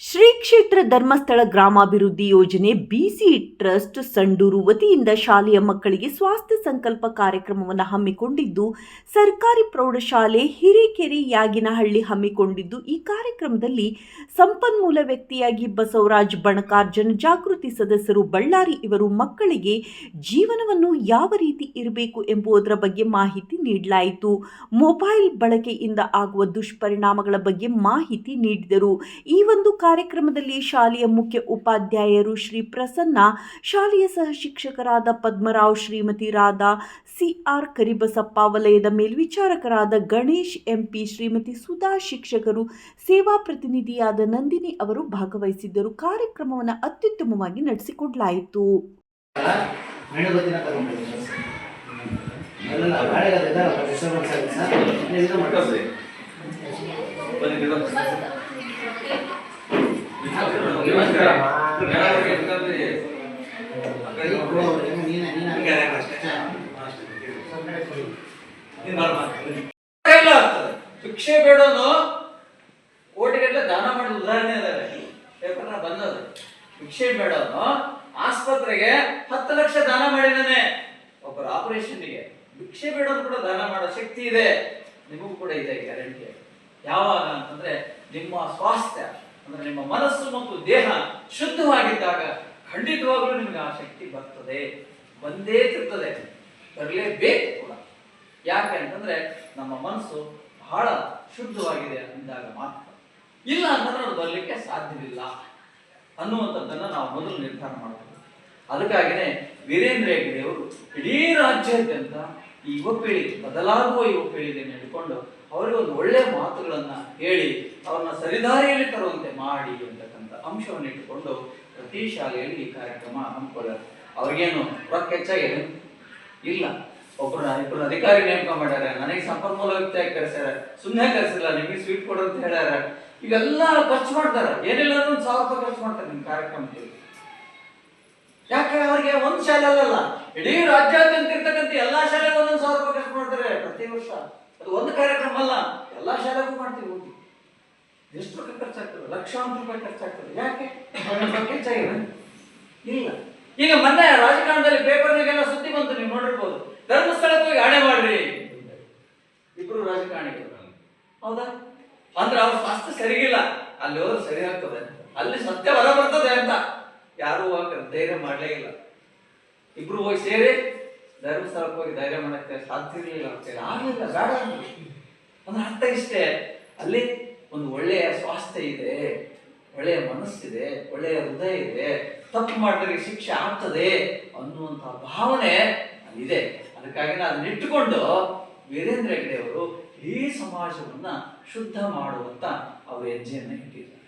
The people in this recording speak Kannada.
ಶ್ರೀ ಕ್ಷೇತ್ರ ಧರ್ಮಸ್ಥಳ ಗ್ರಾಮಾಭಿವೃದ್ಧಿ ಯೋಜನೆ ಬಿಸಿ ಟ್ರಸ್ಟ್ ಸಂಡೂರು ವತಿಯಿಂದ ಶಾಲೆಯ ಮಕ್ಕಳಿಗೆ ಸ್ವಾಸ್ಥ್ಯ ಸಂಕಲ್ಪ ಕಾರ್ಯಕ್ರಮವನ್ನು ಹಮ್ಮಿಕೊಂಡಿದ್ದು ಸರ್ಕಾರಿ ಪ್ರೌಢಶಾಲೆ ಹಿರೇಕೆರೆ ಯಾಗಿನಹಳ್ಳಿ ಹಮ್ಮಿಕೊಂಡಿದ್ದು ಈ ಕಾರ್ಯಕ್ರಮದಲ್ಲಿ ಸಂಪನ್ಮೂಲ ವ್ಯಕ್ತಿಯಾಗಿ ಬಸವರಾಜ್ ಬಣಕಾರ್ ಜನಜಾಗೃತಿ ಸದಸ್ಯರು ಬಳ್ಳಾರಿ ಇವರು ಮಕ್ಕಳಿಗೆ ಜೀವನವನ್ನು ಯಾವ ರೀತಿ ಇರಬೇಕು ಎಂಬುದರ ಬಗ್ಗೆ ಮಾಹಿತಿ ನೀಡಲಾಯಿತು. ಮೊಬೈಲ್ ಬಳಕೆಯಿಂದ ಆಗುವ ದುಷ್ಪರಿಣಾಮಗಳ ಬಗ್ಗೆ ಮಾಹಿತಿ ನೀಡಿದರು. ಈ ಒಂದು ಕಾರ್ಯಕ್ರಮದಲ್ಲಿ ಶಾಲೆಯ ಮುಖ್ಯ ಉಪಾಧ್ಯಾಯರು ಶ್ರೀ ಪ್ರಸನ್ನ, ಶಾಲೆಯ ಸಹ ಶಿಕ್ಷಕರಾದ ಪದ್ಮರಾವ್, ಶ್ರೀಮತಿ ರಾಧಾ, ಸಿಆರ್ ಕರಿಬಸಪ್ಪ, ವಲಯದ ಮೇಲ್ವಿಚಾರಕರಾದ ಗಣೇಶ್ ಎಂಪಿ, ಶ್ರೀಮತಿ ಸುಧಾ, ಶಿಕ್ಷಕರು, ಸೇವಾ ಪ್ರತಿನಿಧಿಯಾದ ನಂದಿನಿ ಅವರು ಭಾಗವಹಿಸಿದ್ದರು. ಕಾರ್ಯಕ್ರಮವನ್ನು ಅತ್ಯುತ್ತಮವಾಗಿ ನಡೆಸಿಕೊಡಲಾಯಿತು. ಭಿಕ್ಷೆ ಬೇಡೋನು ಕೋಟಿಗಟ್ಟಲೆ ದಾನ ಮಾಡಿದ ಉದಾಹರಣೆ ಅದಾವೆ. ಪೇಪರ್ನ ಬಂದದು. ಭಿಕ್ಷೆ ಬೇಡೋನು ಆಸ್ಪತ್ರೆಗೆ 10 ಲಕ್ಷ ದಾನ ಮಾಡಿದಾನೆ. ಒಬ್ಬರ ಆಪರೇಷನ್ಗೆ. ಭಿಕ್ಷೆ ಬೇಡೋನು ಕೂಡ ದಾನ ಮಾಡೋ ಶಕ್ತಿ ಇದೆ. ನಿಮಗೂ ಕೂಡ ಇದೆ ಗ್ಯಾರಂಟಿ. ಯಾವಾಗ ಅಂತಂದ್ರೆ ನಿಮ್ಮ ಸ್ವಾಸ್ಥ್ಯ ಅಂದ್ರೆ ನಿಮ್ಮ ಮನಸ್ಸು ಮತ್ತು ದೇಹ ಶುದ್ಧವಾಗಿದ್ದಾಗ ಖಂಡಿತವಾಗ್ಲೂ ನಿಮ್ಗೆ ಆ ಶಕ್ತಿ ಬರ್ತದೆ, ಬಂದೇ ತಿರ್ತದೆ, ಬರಲೇಬೇಕು ಕೂಡ. ಯಾಕೆ ಅಂತಂದ್ರೆ ನಮ್ಮ ಮನಸ್ಸು ಬಹಳ ಶುದ್ಧವಾಗಿದೆ ಅಂದಾಗ ಮಾತ್ರ. ಇಲ್ಲ ಅಂತಂದ್ರೆ ಅದು ಬರಲಿಕ್ಕೆ ಸಾಧ್ಯವಿಲ್ಲ ಅನ್ನುವಂಥದ್ದನ್ನ ನಾವು ಮೊದಲು ನಿರ್ಧಾರ ಮಾಡಬೇಕು. ಅದಕ್ಕಾಗಿನೇ ವೀರೇಂದ್ರ ಹೆಗ್ಗಡೆ ಅವರು ಇಡೀ ರಾಜ್ಯಾದ್ಯಂತ ಈ ಯುವ ಪೀಳಿಗೆ, ಬದಲಾಗುವ ಯುವ ಪೀಳಿಗೆಯನ್ನು ಹಿಡ್ಕೊಂಡು ಅವರಿಗೆ ಒಂದು ಒಳ್ಳೆ ಮಾತುಗಳನ್ನ ಹೇಳಿ ಅವ್ರನ್ನ ಸರಿದಾರಿಯಲ್ಲಿ ತರುವಂತೆ ಮಾಡಿ ಅಂತಕ್ಕಂಥ ಅಂಶವನ್ನು ಇಟ್ಟುಕೊಂಡು ಪ್ರತಿ ಶಾಲೆಯಲ್ಲಿ ಈ ಕಾರ್ಯಕ್ರಮ ಹಮ್ಮಿಕೊಳ್ಳಾರೆ. ಅವ್ರಿಗೇನು ರೊಕ್ಕ ಹೆಚ್ಚಾಗಿದೆ ಇಲ್ಲ. ಇಬ್ಬರು ಅಧಿಕಾರಿ ನೇಮಕ ಮಾಡ್ಯಾರ, ನನಗೆ ಸಂಪನ್ಮೂಲ ವ್ಯಕ್ತಿಯಾಗಿ ಕರೆಸ್ಯಾರ, ಸುಮ್ಮನೆ ಕರೆಸಿಲ್ಲ, ನಿಮಗೆ ಸ್ವೀಟ್ ಕೊಡು ಅಂತ ಹೇಳ್ಯಾರ. ಇವೆಲ್ಲ ಖರ್ಚು ಮಾಡ್ತಾರ. ಏನಿಲ್ಲ ಅಂದ್ರೆ 1,000 ರೂಪಾಯಿ ಖರ್ಚು ಮಾಡ್ತಾರೆ ನಿಮ್ಮ ಕಾರ್ಯಕ್ರಮಕ್ಕೆ. ಯಾಕೆ ಅವ್ರಿಗೆ ಒಂದು ಶಾಲೆ ಅಲ್ಲಲ್ಲ, ಇಡೀ ರಾಜ್ಯಾದ್ಯಂತ ಇರ್ತಕ್ಕಂಥ ಎಲ್ಲಾ ಶಾಲೆಗೂ 1,000 ರೂಪಾಯಿ ಖರ್ಚು ಮಾಡ್ತಾರೆ ಪ್ರತಿ ವರ್ಷ. ಅದು ಒಂದು ಕಾರ್ಯಕ್ರಮ ಅಲ್ಲ, ಎಲ್ಲಾ ಶಾಲೆಗೂ ಮಾಡ್ತೀವಿ. ಹೋಗಿ ಎಷ್ಟು ರೂಪಾಯಿ ಖರ್ಚಾಗ್ತದೆ? ಲಕ್ಷಾಂತರ ರೂಪಾಯಿ ಖರ್ಚಾಗ್ತದೆ. ಯಾಕೆ? ಹೆಚ್ಚಾಗಿದೆ ಇಲ್ಲ. ಈಗ ಮೊನ್ನೆ ರಾಜಕಾರಣದಲ್ಲಿ ಪೇಪರ್ನಾಗೆಲ್ಲ ಸುದ್ದಿ ಬಂತು, ನೀವು ನೋಡಿರ್ಬೋದು. ಧರ್ಮಸ್ಥಳಕ್ಕೆ ಹೋಗಿ ಆಣೆ ಮಾಡ್ರಿ ಇಬ್ರು ರಾಜಕಾರಣಿಗಳು. ಹೌದಾ? ಅಂದ್ರೆ ಅವ್ರ ಸ್ವಾಸ್ಥ್ಯ ಸರಿಗಿಲ್ಲ, ಅಲ್ಲಿ ಹೋದ್ರೆ ಸರಿ ಆಗ್ತದೆ, ಅಲ್ಲಿ ಸತ್ಯ ಹೊರ ಬರ್ತದೆ ಅಂತ ಯಾರು ಧೈರ್ಯ ಮಾಡಲೇ ಇಲ್ಲ. ಇಬ್ರು ಹೋಗಿ ಸೇರಿ ಧರ್ಮಸ್ಥಳಕ್ಕೆ ಹೋಗಿ ಧೈರ್ಯ ಮಾಡಕ್ಕೆ ಸಾಧ್ಯ ಇರಲಿಲ್ಲ, ಆಗ್ಲಿಲ್ಲ, ಬೇಡ ಅಂದ್ರೆ ಅರ್ಥ ಇಷ್ಟೇ. ಅಲ್ಲಿ ಒಂದು ಒಳ್ಳೆಯ ಸ್ವಾಸ್ಥ್ಯ ಇದೆ, ಒಳ್ಳೆಯ ಮನಸ್ಸಿದೆ, ಒಳ್ಳೆಯ ಹೃದಯ ಇದೆ, ತಪ್ಪು ಮಾಡಿದ್ರೆ ಶಿಕ್ಷೆ ಆಗ್ತದೆ ಅನ್ನುವಂತಹ ಭಾವನೆ ಅಲ್ಲಿದೆ. ಅದಕ್ಕಾಗಿ ಅದನ್ನ ಇಟ್ಟುಕೊಂಡು ವೀರೇಂದ್ರ ಹೆಗ್ಗಡೆ ಅವರು ಈ ಸಮಾಜವನ್ನ ಶುದ್ಧ ಮಾಡುವಂತ ಅವರು ಹೆಜ್ಜೆಯನ್ನು ಇಟ್ಟಿದ್ದಾರೆ.